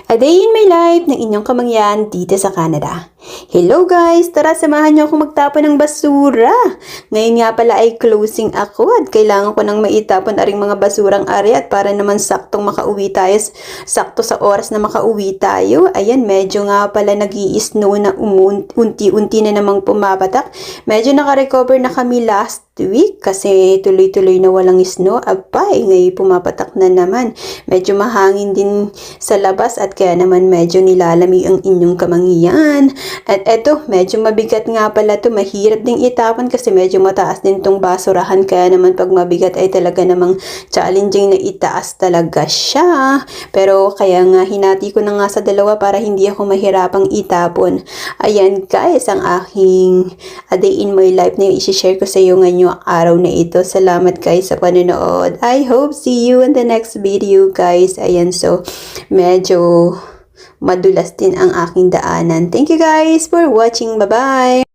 A day in my life ng inyong kamangyan dito sa Canada. Hello guys! Tara, samahan niyo ako magtapon ng basura. Ngayon nga pala ay closing ako at kailangan ko nang maitapon aring mga basurang ari at para naman saktong makauwi tayo, sakto sa oras na makauwi tayo. Ayan, medyo nga pala nag-i-snow na unti-unti na namang pumapatak. Medyo naka-recover na kami last week kasi tuloy-tuloy na walang snow. Abay, ngayon pumapatak na naman. Medyo mahangin din sa labas at kaya naman medyo nilalamig ang inyong kamangyan. At eto, medyo mabigat nga pala to. Mahirap ding itapon kasi medyo mataas din tong basurahan. Kaya naman pag mabigat ay talaga namang challenging na itaas talaga siya. Pero kaya nga hinati ko na nga sa dalawa para hindi ako mahirapang itapon. Ayan guys, ang aking a day in my life na i-share ko sa iyo ngayong araw na ito. Salamat guys sa panonood. I hope see you in the next video guys. Ayan, so medyo madulas din ang aking daanan. Thank you guys for watching. Bye-bye!